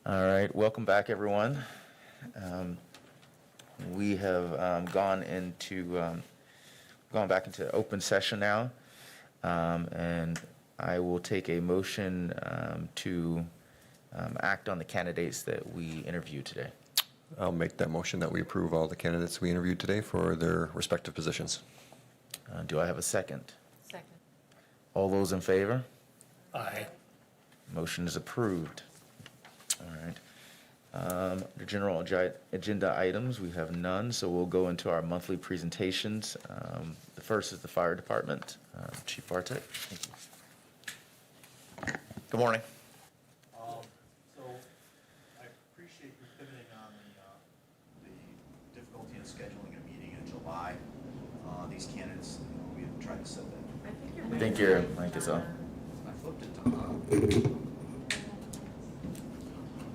All right, welcome back, everyone. We have gone back into open session now, and I will take a motion to act on the candidates that we interviewed today. I'll make that motion that we approve all the candidates we interviewed today for their respective positions. Do I have a second? Second. All those in favor? Aye. Motion is approved. All right. The general agenda items, we have none, so we'll go into our monthly presentations. The first is the fire department. Chief Bartek. Thank you. Good morning. So I appreciate you pivoting on the difficulty in scheduling a meeting in July. These candidates, we have tried to set that. I think your mic is on. I flipped it to on.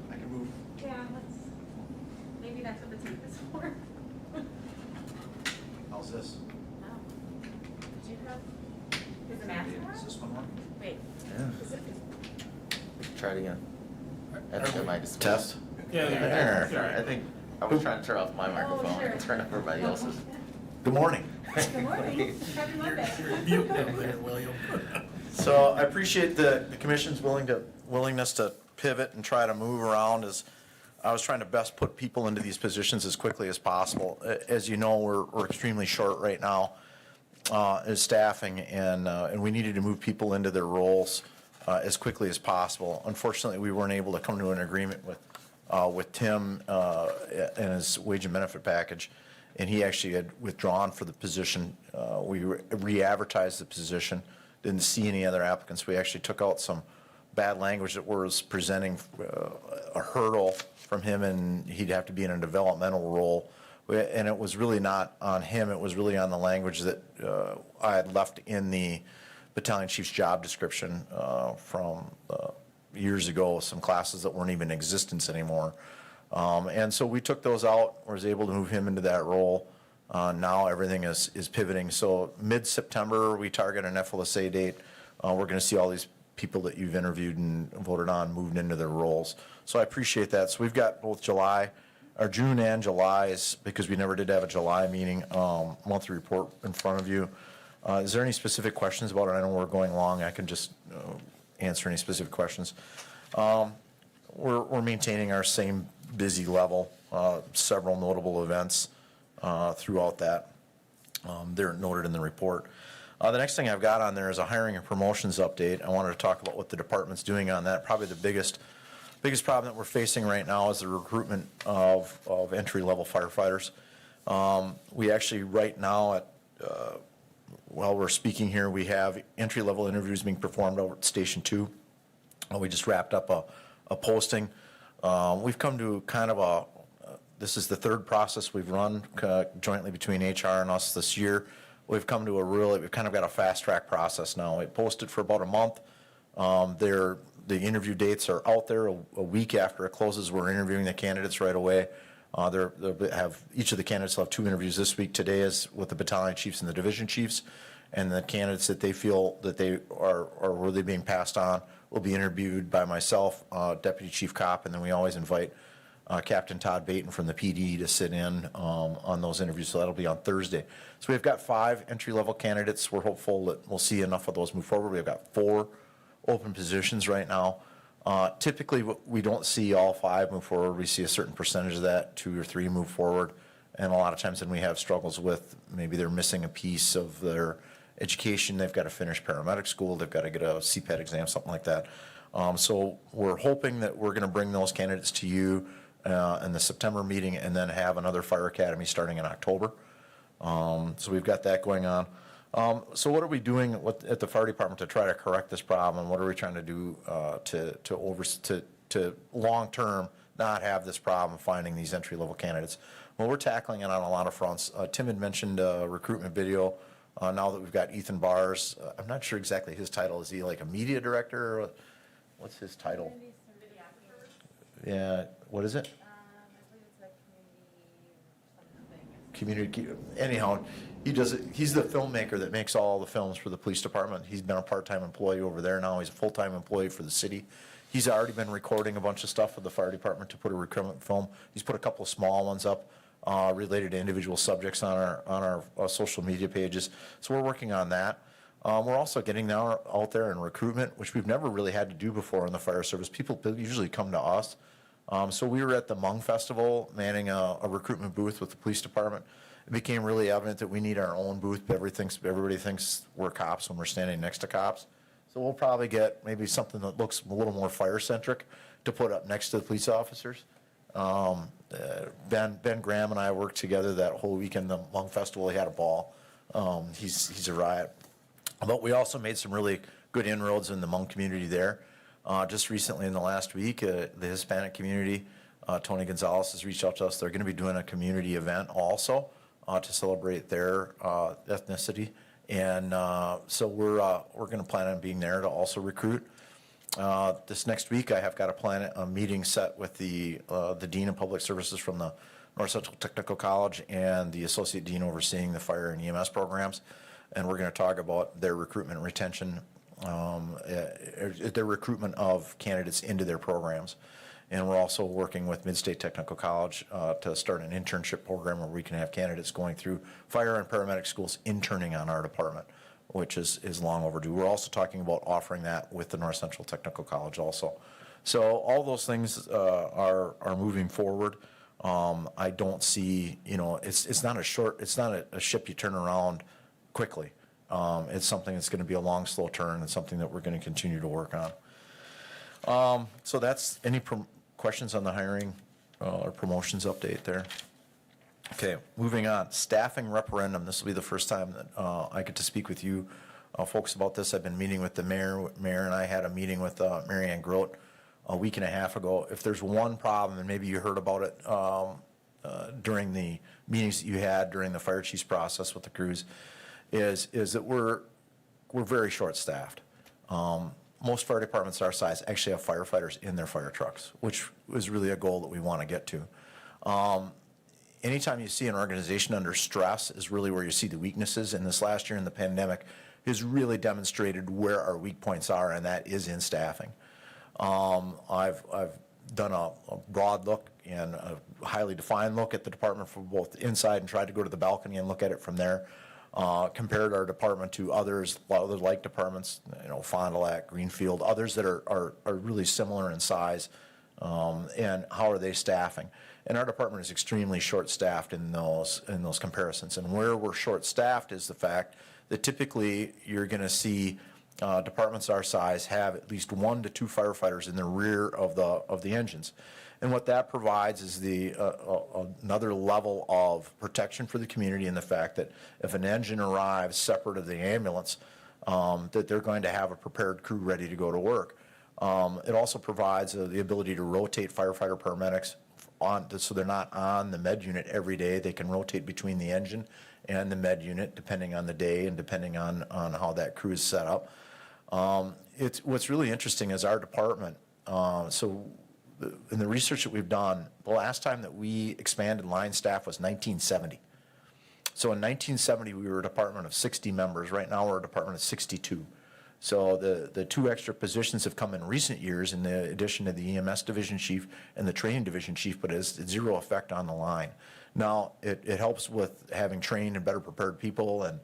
I can move. Yeah, maybe that's what the tape is for. How's this? No. Did you have, is the mask on? Is this one working? Wait. Yeah. Is it? Try it again. I think I might just. Test? Yeah, There. I think I was trying to turn off my microphone sure. and turn off everybody else's. Good morning. Good morning. Happy Monday. Mute them there, William. So I appreciate the commission's willingness to pivot and try to move around as I was trying to best put people into these positions as quickly as possible. As you know, we're extremely short right now as staffing, and we needed to move people into their roles as quickly as possible. Unfortunately, we weren't able to come to an agreement with Tim and his wage and benefit package, and he actually had withdrawn for the position. We re-advertised the position, didn't see any other applicants. We actually took out some bad language that was presenting a hurdle from him, and he'd have to be in a developmental role. And it was really not on him, it was really on the language that I had left in the battalion chief's job description from years ago, some classes that weren't even in existence anymore. And so we took those out, was able to move him into that role. Now everything is pivoting. So mid-September, we target an FLSA date. We're going to see all these people that you've interviewed and voted on moved into their roles. So I appreciate that. So we've got both June and July's, because we never did have a July meeting, monthly report in front of you. Is there any specific questions about it? I know we're going long. I can just answer any specific questions. We're maintaining our same busy level, several notable events throughout that. They're noted in the report. The next thing I've got on there is a hiring and promotions update. I wanted to talk about what the department's doing on that. Probably the biggest problem that we're facing right now is the recruitment of entry-level firefighters. We actually right now while we're speaking here, we have entry-level interviews being performed over at Station 2. We just wrapped up a posting. We've come to kind of this is the third process we've run jointly between HR and us this year. We've come to we've kind of got a fast-track process now. It posted for about a month. The interview dates are out there a week after it closes. We're interviewing the candidates right away. Each of the candidates will have 2 interviews this week. Today is with the battalion chiefs and the division chiefs, and the candidates that they feel that they are worthy being passed on will be interviewed by myself, Deputy Chief Kopp, and then we always invite Captain Todd Baton from the PD to sit in on those interviews, so that'll be on Thursday. So we've got 5 entry-level candidates. We're hopeful that we'll see enough of those move forward. We've got 4 open positions right now. Typically, we don't see all 5 move forward. We see a certain percentage of that, 2 or 3 move forward, and a lot of times then we have struggles with maybe they're missing a piece of their education. They've got to finish paramedic school. They've got to get a CPAT exam, something like that. So we're hoping that we're going to bring those candidates to you in the September meeting, and then have another fire academy starting in October. So we've got that going on. So what are we doing at the fire department to try to correct this problem? What are we trying to do to long-term not have this problem finding these entry-level candidates? Well, we're tackling it on a lot of fronts. Tim had mentioned recruitment video. Now that we've got Ethan Bars, I'm not sure exactly his title. Is he like a media director? Or what's his title? Yeah, what is it? I believe it's like community something. Anyhow, he's the filmmaker that makes all the films for the police department. He's been a part-time employee over there now. He's a full-time employee for the city. He's already been recording a bunch of stuff with the fire department to put a recruitment film. He's put a couple of small ones up related to individual subjects on our social media pages. So we're working on that. We're also getting now out there in recruitment, which we've never really had to do before in the fire service. People usually come to us. So we were at the Hmong Festival manning a recruitment booth with the police department. It became really evident that we need our own booth. Everybody thinks we're cops when we're standing next to cops. So we'll probably get maybe something that looks a little more fire-centric to put up next to the police officers. Ben Graham and I worked together that whole weekend, the Hmong Festival. He had a ball. He's a riot. But we also made some really good inroads in the Hmong community there. Just recently in the last week, the Hispanic community, Tony Gonzalez has reached out to us. They're going to be doing a community event also to celebrate their ethnicity. And so we're going to plan on being there to also recruit. This next week, I have got a meeting set with the Dean of Public Services from the North Central Technical College and the Associate Dean overseeing the fire and EMS programs. And we're going to talk about their recruitment and retention, their recruitment of candidates into their programs. And we're also working with Mid-State Technical College to start an internship program where we can have candidates going through fire and paramedic schools interning on our department, which is long overdue. We're also talking about offering that with the North Central Technical College also. So all those things are moving forward. I don't see, it's not a ship you turn around quickly. It's something that's going to be a long, slow turn and something that we're going to continue to work on. So that's any questions on the hiring or promotions update there? Okay, moving on. Staffing referendum. This will be the first time that I get to speak with you folks about this. I've been meeting with the mayor. Mayor and I had a meeting with Mary Ann Grote a week and a half ago. If there's one problem, and maybe you heard about it during the meetings that you had during the fire chief's process with the crews, is that we're very short-staffed. Most fire departments our size actually have firefighters in their fire trucks, which is really a goal that we want to get to. Anytime you see an organization under stress is really where you see the weaknesses. And this last year in the pandemic has really demonstrated where our weak points are, and that is in staffing. I've done a broad look and a highly defined look at the department from both inside and tried to go to the balcony and look at it from there. Compared our department to other like departments, Fond du Lac, Greenfield, others that are really similar in size, and how are they staffing? And our department is extremely short-staffed in those comparisons. And where we're short-staffed is the fact that typically you're going to see departments our size have at least 1 to 2 firefighters in the rear of the engines. And what that provides is another level of protection for the community in the fact that if an engine arrives separate of the ambulance, that they're going to have a prepared crew ready to go to work. It also provides the ability to rotate firefighter paramedics so they're not on the med unit every day. They can rotate between the engine and the med unit depending on the day and depending on how that crew is set up. What's really interesting is our department, in the research that we've done, the last time that we expanded line staff was 1970. So in 1970, we were a department of 60 members. Right now, we're a department of 62. So the 2 extra positions have come in recent years in the addition to the EMS division chief and the training division chief, but it's zero effect on the line. Now, it helps with having trained and better prepared people and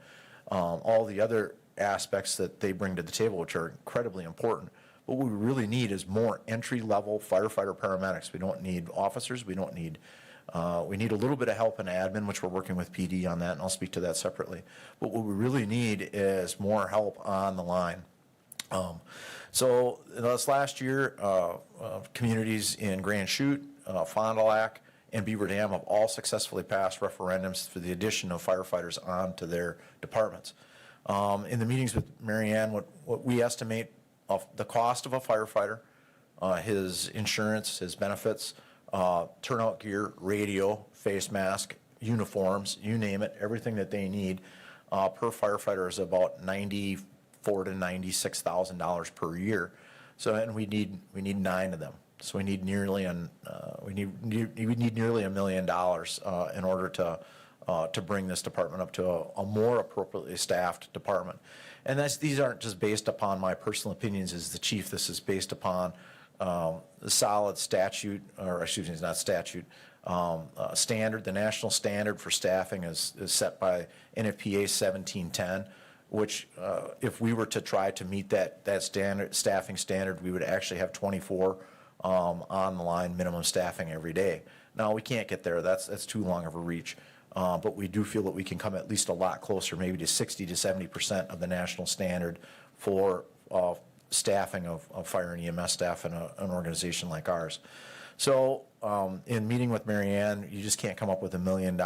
all the other aspects that they bring to the table, which are incredibly important. What we really need is more entry-level firefighter paramedics. We don't need officers. We need a little bit of help in admin, which we're working with PD on that, and I'll speak to that separately. But what we really need is more help on the line. So this last year, communities in Grand Chute, Fond du Lac, and Beaver Dam have all successfully passed referendums for the addition of firefighters onto their departments. In the meetings with Mary Ann, what we estimate of the cost of a firefighter, his insurance, his benefits, turnout gear, radio, face mask, uniforms, you name it, everything that they need per firefighter is about $94,000 to $96,000 per year. So, and we need 9 of them. So we need nearly $1 million in order to bring this department up to a more appropriately staffed department. And these aren't just based upon my personal opinions as the chief. This is based upon solid statute, or excuse me, it's not statute, standard. The national standard for staffing is set by NFPA 1710, which if we were to try to meet that standard, staffing standard, we would actually have 24 on the line minimum staffing every day. Now, we can't get there. That's too long of a reach. But we do feel that we can come at least a lot closer, maybe to 60 to 70% of the national standard for staffing of fire and EMS staff in an organization like ours. So in meeting with Mary Ann, you just can't come up with $1 million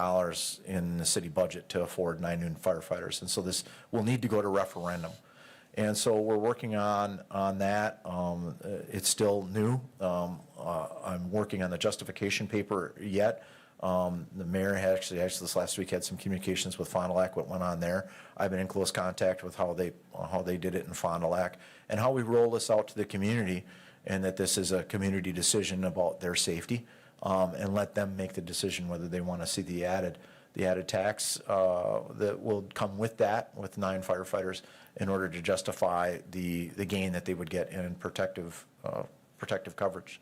in the city budget to afford 9 new firefighters. And so this will need to go to referendum. And so we're working on that. It's still new. I'm working on the justification paper yet. The mayor had actually this last week had some communications with Fond du Lac, what went on there. I've been in close contact with how they did it in Fond du Lac and how we roll this out to the community, and that this is a community decision about their safety, and let them make the decision whether they want to see the added tax that will come with that, with 9 firefighters, in order to justify the gain that they would get in protective coverage.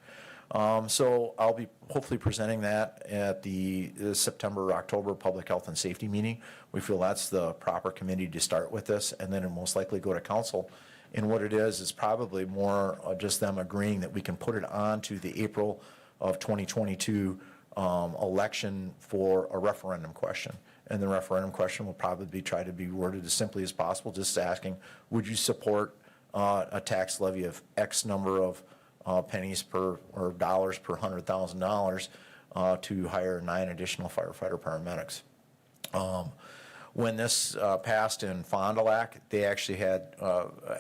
So I'll be hopefully presenting that at the September or October Public Health and Safety meeting. We feel that's the proper committee to start with this, and then it'll most likely go to council. And what it is probably more just them agreeing that we can put it on to the April of 2022 election for a referendum question. And the referendum question will probably try to be worded as simply as possible, just asking, would you support a tax levy of X number of pennies per, or dollars per $100,000 to hire 9 additional firefighter paramedics. When this passed in Fond du Lac, they actually had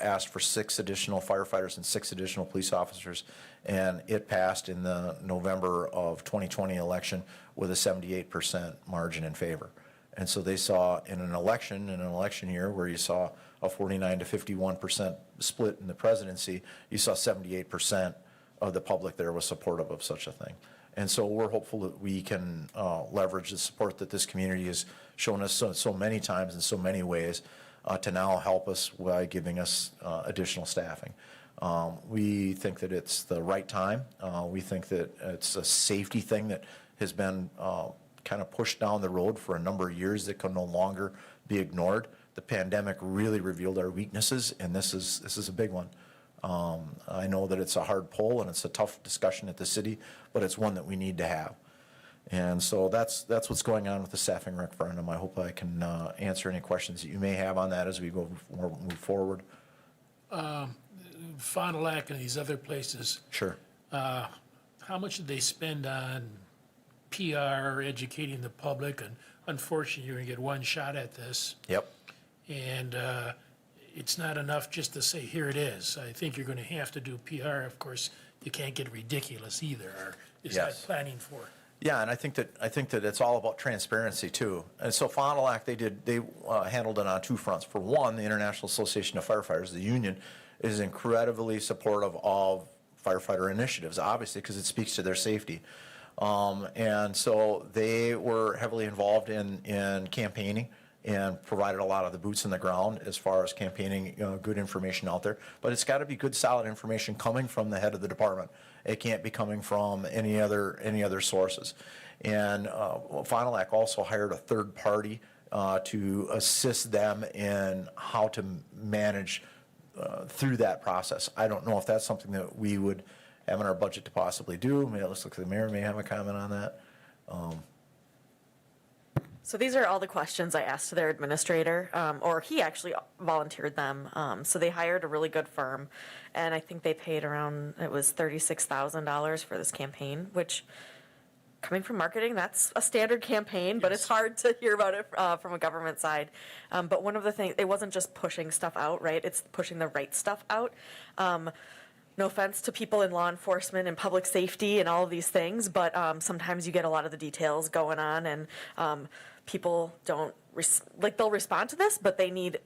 asked for 6 additional firefighters and 6 additional police officers, and it passed in the November of 2020 election with a 78% margin in favor. And so they saw in an election year where you saw a 49 to 51% split in the presidency, you saw 78% of the public there was supportive of such a thing. And so we're hopeful that we can leverage the support that this community has shown us so many times in so many ways to now help us by giving us additional staffing. We think that it's the right time. We think that it's a safety thing that has been kind of pushed down the road for a number of years that can no longer be ignored. The pandemic really revealed our weaknesses, and this is a big one. I know that it's a hard pull and it's a tough discussion at the city, but it's one that we need to have. And so that's what's going on with the staffing referendum. I hope I can answer any questions that you may have on that as we move forward. Fond du Lac and these other places, Sure. how much did they spend on PR, educating the public? And unfortunately, you're going to get one shot at this. Yep. And it's not enough just to say, here it is. I think you're going to have to do PR. Of course, you can't get ridiculous either. Or is that Yes. planning for? Yeah, and I think that it's all about transparency too. And so Fond du Lac, they handled it on 2 fronts. For one, the International Association of Firefighters, the union, is incredibly supportive of firefighter initiatives, obviously, because it speaks to their safety. And so they were heavily involved in campaigning and provided a lot of the boots on the ground as far as campaigning good information out there. But it's got to be good, solid information coming from the head of the department. It can't be coming from any other sources. And Fond du Lac also hired a third party to assist them in how to manage through that process. I don't know if that's something that we would have in our budget to possibly do. Maybe it looks like the mayor may have a comment on that. So these are all the questions I asked their administrator, or he actually volunteered them. So they hired a really good firm, and I think they paid around, it was $36,000 for this campaign, which, coming from marketing, that's a standard campaign, but it's hard to hear about it from a government side. But one of the things, it wasn't just pushing stuff out, right? It's pushing the right stuff out. No offense to people in law enforcement and public safety and all of these things, but sometimes you get a lot of the details going on, and people don't, they'll respond to this, but they need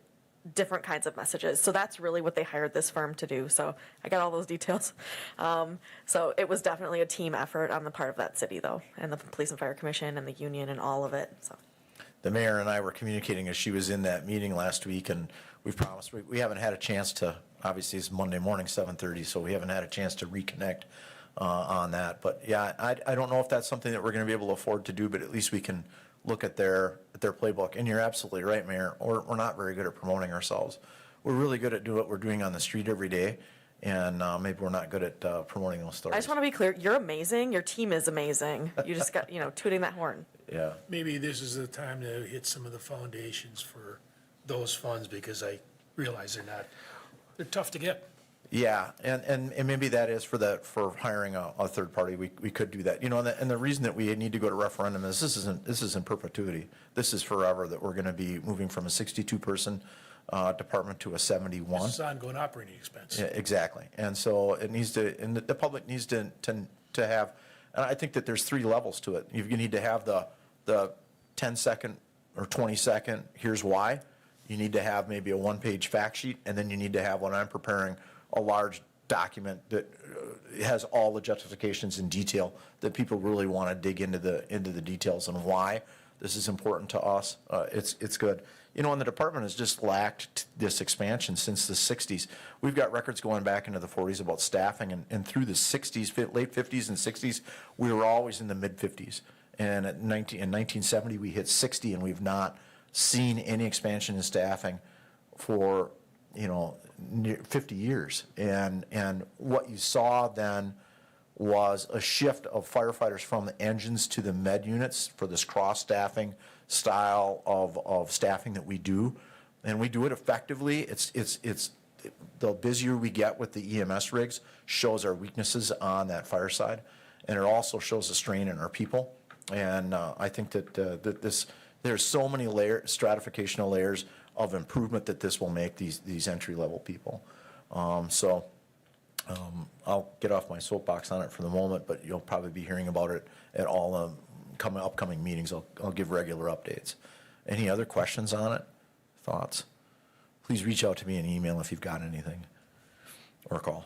different kinds of messages. So that's really what they hired this firm to do. So I got all those details. So it was definitely a team effort on the part of that city, though, and the Police and Fire Commission and the union and all of it. So The mayor and I were communicating as she was in that meeting last week, and we've promised, we haven't had a chance to obviously it's Monday morning, 7:30, so we haven't had a chance to reconnect on that. But yeah, I don't know if that's something that we're going to be able to afford to do, but at least we can look at their playbook. And you're absolutely right, Mayor, we're not very good at promoting ourselves. We're really good at doing what we're doing on the street every day, and maybe we're not good at promoting those stories. I just want to be clear, you're amazing, your team is amazing. You just got, tooting that horn. Yeah. Maybe this is the time to hit some of the foundations for those funds, because I realize they're tough to get. Yeah, and maybe that is for hiring a third party, we could do that. And the reason that we need to go to referendum is this isn't perpetuity. This is forever, that we're going to be moving from a 62-person department to a 71. This is ongoing operating expense. Yeah, exactly. And so it needs to, and the public needs to have, and I think that there's 3 levels to it. You need to have the 10-second or 20-second, here's why. You need to have maybe a 1-page fact sheet, and then you need to have, when I'm preparing, a large document that has all the justifications in detail that people really want to dig into the details and why this is important to us. It's good. And the department has just lacked this expansion since the 60s. We've got records going back into the 40s about staffing, and through the 60s, late 50s and 60s, we were always in the mid-50s. And in 1970, we hit 60, and we've not seen any expansion in staffing for, near 50 years. And what you saw then was a shift of firefighters from the engines to the med units for this cross-staffing style of staffing that we do. And we do it effectively. It's the busier we get with the EMS rigs shows our weaknesses on that fire side. And it also shows the strain in our people. And I think that there's so many stratificational layers of improvement that this will make these entry-level people. So I'll get off my soapbox on it for the moment, but you'll probably be hearing about it at all upcoming meetings. I'll give regular updates. Any other questions on it? Thoughts? Please reach out to me in email if you've got anything, or call.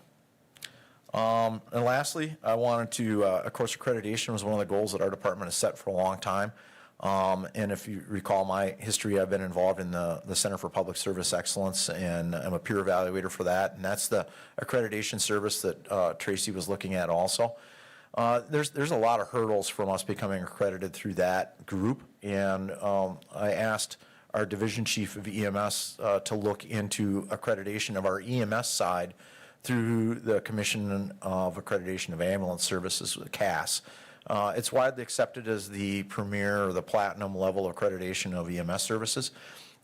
And lastly, I wanted to, of course, accreditation was one of the goals that our department has set for a long time. And if you recall my history, I've been involved in the Center for Public Service Excellence, and I'm a peer evaluator for that. And that's the accreditation service that Tracy was looking at also. There's a lot of hurdles from us becoming accredited through that group. And I asked our division chief of EMS to look into accreditation of our EMS side through the Commission of Accreditation of Ambulance Services, CAS. It's widely accepted as the premier or the platinum level accreditation of EMS services.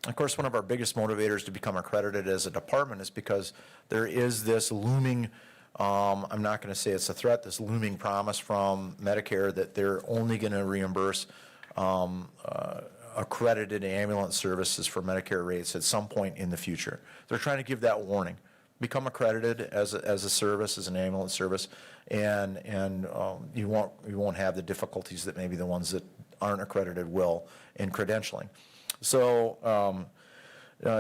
Of course, one of our biggest motivators to become accredited as a department is because there is this looming, I'm not going to say it's a threat, this looming promise from Medicare that they're only going to reimburse accredited ambulance services for Medicare rates at some point in the future. They're trying to give that warning. Become accredited as a service, as an ambulance service, and you won't have the difficulties that maybe the ones that aren't accredited will in credentialing. So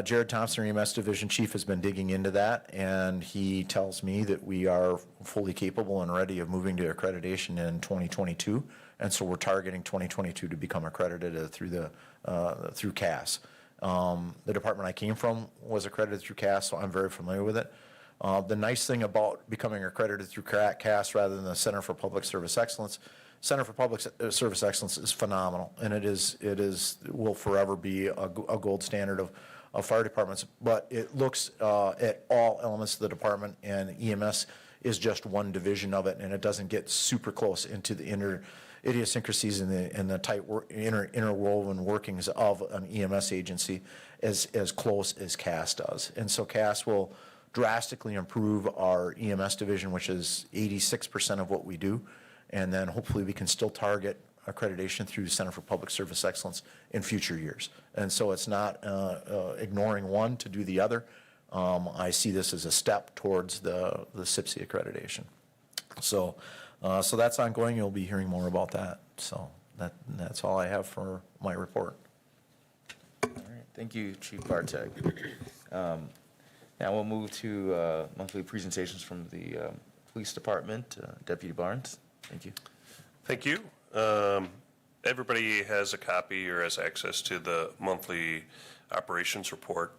Jared Thompson, our EMS division chief, has been digging into that, and he tells me that we are fully capable and ready of moving to accreditation in 2022, and so we're targeting 2022 to become accredited through CAS. The department I came from was accredited through CAS, so I'm very familiar with it. The nice thing about becoming accredited through CAS rather than the Center for Public Service Excellence, Center for Public Service Excellence is phenomenal, and it will forever be a gold standard of fire departments. But it looks at all elements of the department, and EMS is just one division of it, and it doesn't get super close into the idiosyncrasies and the tight interwoven workings of an EMS agency as close as CAS does. And so CAS will drastically improve our EMS division, which is 86% of what we do, and then hopefully we can still target accreditation through the Center for Public Service Excellence in future years. And so it's not ignoring one to do the other. I see this as a step towards the CPSI accreditation. So that's ongoing. You'll be hearing more about that. So that's all I have for my report. All right, thank you, Chief Bartek. Now we'll move to monthly presentations from the Police Department. Deputy Barnes, thank you. Thank you. Everybody has a copy or has access to the monthly operations report.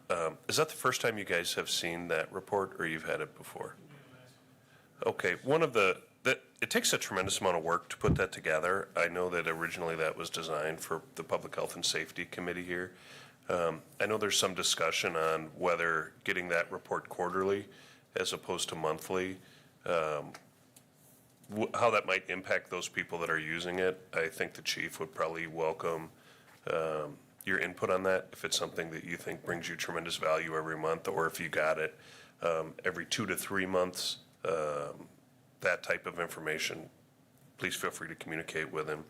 Is that the first time you guys have seen that report, or you've had it before? Okay, it takes a tremendous amount of work to put that together. I know that originally that was designed for the Public Health and Safety Committee here. I know there's some discussion on whether getting that report quarterly as opposed to monthly, how that might impact those people that are using it. I think the chief would probably welcome your input on that, if it's something that you think brings you tremendous value every month, or if you got it every 2 to 3 months, that type of information, please feel free to communicate with him.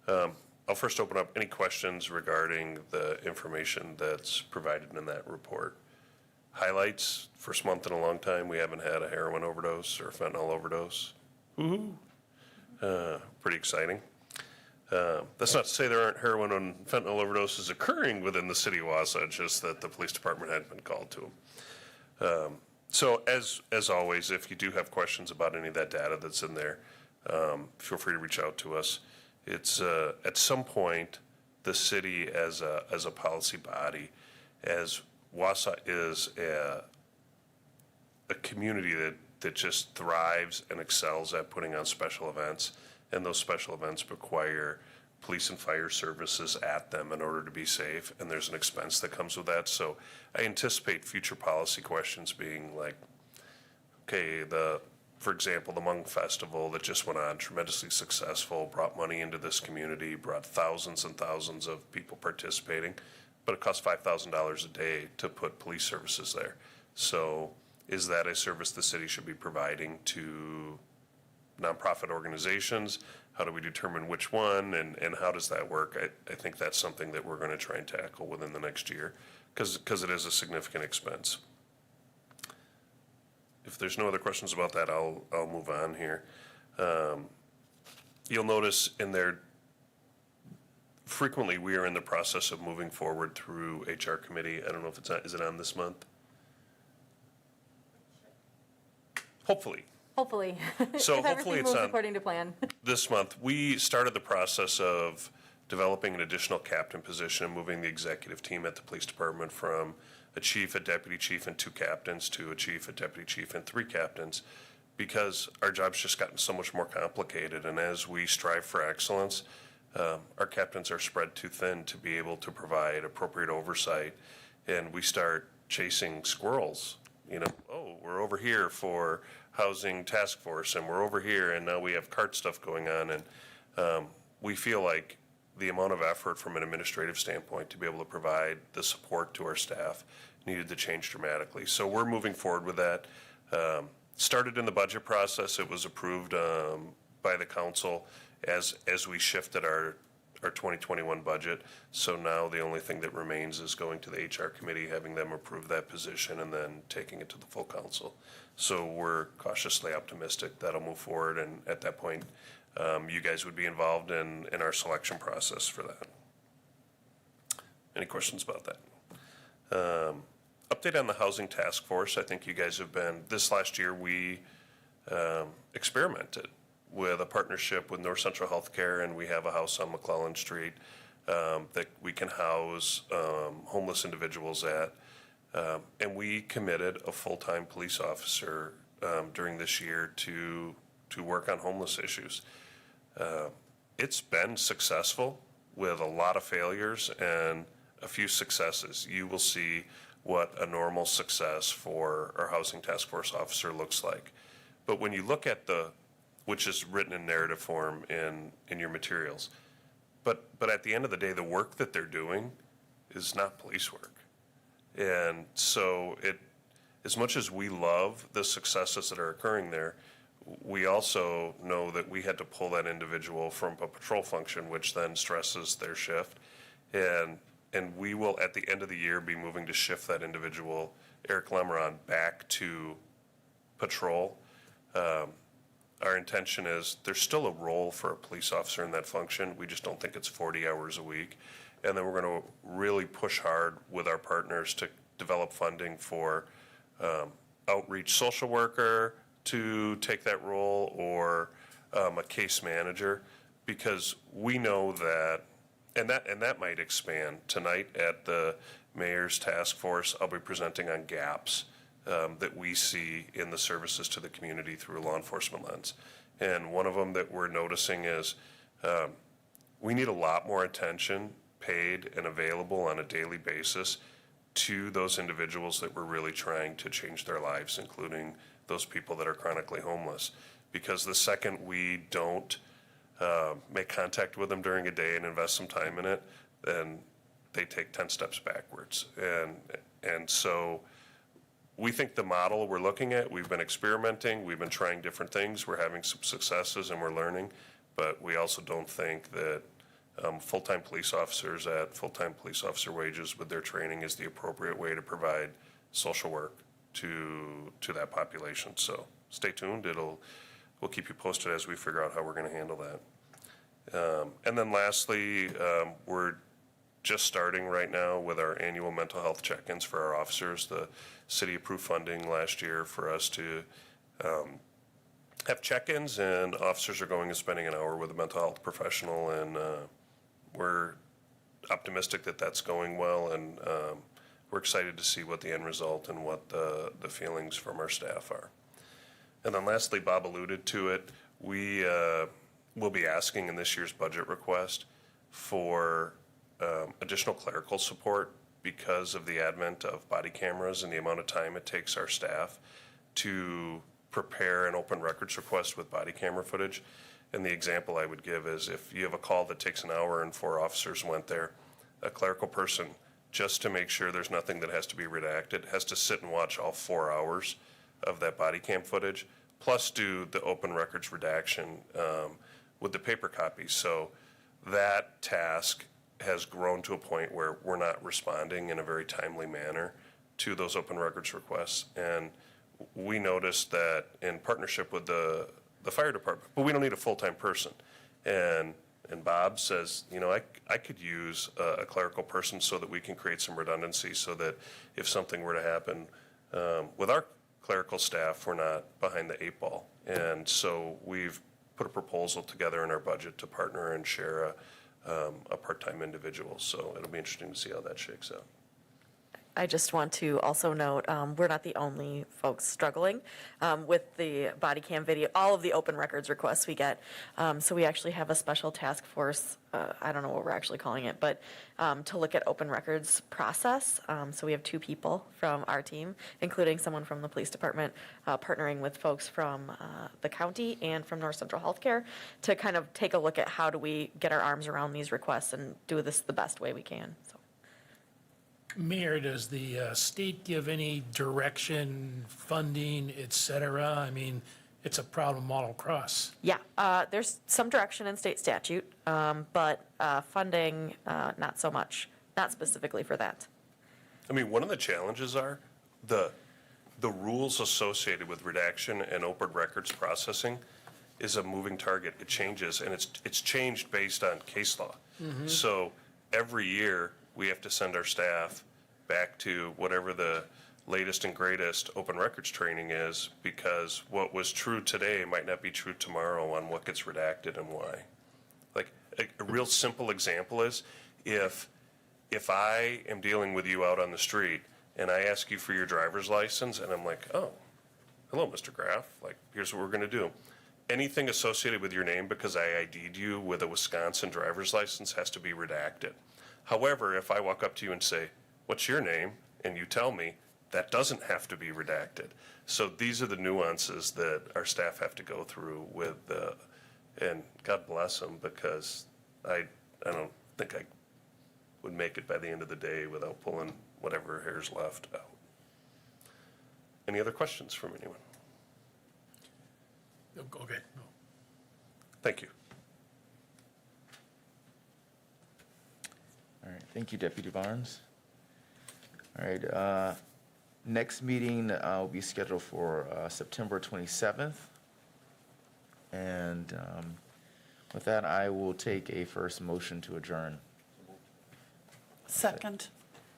I'll first open up any questions regarding the information that's provided in that report. Highlights, first month in a long time, we haven't had a heroin overdose or fentanyl overdose. Woo-hoo. Pretty exciting. That's not to say there aren't heroin and fentanyl overdoses occurring within the city of Wausau, just that the police department hadn't been called to them. So as always, if you do have questions about any of that data that's in there, feel free to reach out to us. It's at some point, the city as a policy body, as Wausau is a community that just thrives and excels at putting on special events, and those special events require police and fire services at them in order to be safe, and there's an expense that comes with that. So I anticipate future policy questions being like, okay, for example, the Hmong Festival that just went on, tremendously successful, brought money into this community, brought thousands and thousands of people participating, but it costs $5,000 a day to put police services there. So is that a service the city should be providing to nonprofit organizations? How do we determine which one, and how does that work? I think that's something that we're going to try and tackle within the next year, because it is a significant expense. If there's no other questions about that, I'll move on here. You'll notice in there, frequently we are in the process of moving forward through HR committee. I don't know if is it on this month? Hopefully. Hopefully. So If hopefully everything it's moves on according to plan. this month. We started the process of developing an additional captain position, moving the executive team at the police department from a chief, a deputy chief, and 2 captains to a chief, a deputy chief, and 3 captains, because our job's just gotten so much more complicated. And as we strive for excellence, our captains are spread too thin to be able to provide appropriate oversight. And we start chasing squirrels. Oh, we're over here for housing task force, and we're over here, and now we have CART stuff going on. And we feel like the amount of effort from an administrative standpoint to be able to provide the support to our staff needed to change dramatically. So we're moving forward with that. Started in the budget process. It was approved by the council as we shifted our 2021 budget. So now the only thing that remains is going to the HR committee, having them approve that position, and then taking it to the full council. So we're cautiously optimistic that'll move forward, and at that point, you guys would be involved in our selection process for that. Any questions about that? Update on the housing task force. I think you guys have been, this last year we experimented with a partnership with North Central Healthcare, and we have a house on McClellan Street that we can house homeless individuals at. And we committed a full-time police officer during this year to work on homeless issues. It's been successful with a lot of failures and a few successes. You will see what a normal success for our housing task force officer looks like. But when you look at which is written in narrative form in your materials, but at the end of the day, the work that they're doing is not police work. And so as much as we love the successes that are occurring there, we also know that we had to pull that individual from a patrol function, which then stresses their shift. And we will, at the end of the year, be moving to shift that individual, Eric Lemeron, back to patrol. Our intention is there's still a role for a police officer in that function. We just don't think it's 40 hours a week. And then we're going to really push hard with our partners to develop funding for outreach social worker to take that role, or a case manager, because we know that, and that might expand. Tonight at the mayor's task force, I'll be presenting on gaps that we see in the services to the community through a law enforcement lens. And one of them that we're noticing is we need a lot more attention paid and available on a daily basis to those individuals that we're really trying to change their lives, including those people that are chronically homeless. Because the second we don't make contact with them during a day and invest some time in it, then they take 10 steps backwards. And so we think the model we're looking at, we've been experimenting, we've been trying different things, we're having some successes and we're learning, but we also don't think that full-time police officers at full-time police officer wages with their training is the appropriate way to provide social work to that population. So stay tuned. We'll keep you posted as we figure out how we're going to handle that. And then lastly, we're just starting right now with our annual mental health check-ins for our officers. The city approved funding last year for us to have check-ins, and officers are going and spending an hour with a mental health professional, and we're optimistic that that's going well, and we're excited to see what the end result and what the feelings from our staff are. And then lastly, Bob alluded to it, we will be asking in this year's budget request for additional clerical support because of the advent of body cameras and the amount of time it takes our staff to prepare an open records request with body camera footage. And the example I would give is if you have a call that takes an hour and 4 officers went there, a clerical person, just to make sure there's nothing that has to be redacted, has to sit and watch all 4 hours of that body cam footage, plus do the open records redaction with the paper copies. So that task has grown to a point where we're not responding in a very timely manner to those open records requests. And we noticed that in partnership with the fire department, but we don't need a full-time person. And Bob says, you know, I could use a clerical person so that we can create some redundancy so that if something were to happen with our clerical staff, we're not behind the 8 ball. And so we've put a proposal together in our budget to partner and share a part-time individual. So it'll be interesting to see how that shakes out. I just want to also note, we're not the only folks struggling with the body cam video, all of the open records requests we get. So we actually have a special task force, I don't know what we're actually calling it, but to look at open records process. So we have 2 people from our team, including someone from the police department, partnering with folks from the county and from North Central Healthcare to kind of take a look at how do we get our arms around these requests and do this the best way we can. So. Mayor, does the state give any direction, funding, et cetera? I mean, it's a problem all across. Yeah, there's some direction in state statute, but funding, not so much, not specifically for that. I mean, one of the challenges are the rules associated with redaction and open records processing is a moving target. It changes, and it's changed based on case law. So every year, we have to send our staff back to whatever the latest and greatest open records training is, because what was true today might not be true tomorrow on what gets redacted and why. Like a real simple example is if I am dealing with you out on the street and I ask you for your driver's license and I'm like, oh, hello, Mr. Graff, like, here's what we're going to do. Anything associated with your name because I ID'd you with a Wisconsin driver's license has to be redacted. However, if I walk up to you and say, what's your name? And you tell me, that doesn't have to be redacted. So these are the nuances that our staff have to go through with, and God bless them, because I don't think I would make it by the end of the day without pulling whatever hair's left out. Any other questions from anyone? Okay. No. Thank you. All right, thank you, Deputy Barnes. All right, next meeting will be scheduled for September 27th. And with that, I will take a first motion to adjourn. Second.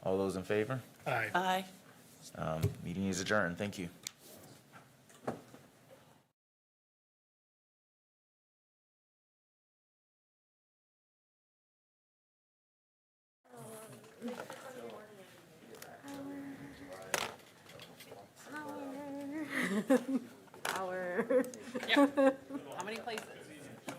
All those in favor? Aye. Aye. Meeting is adjourned. Thank you. Our. How many places?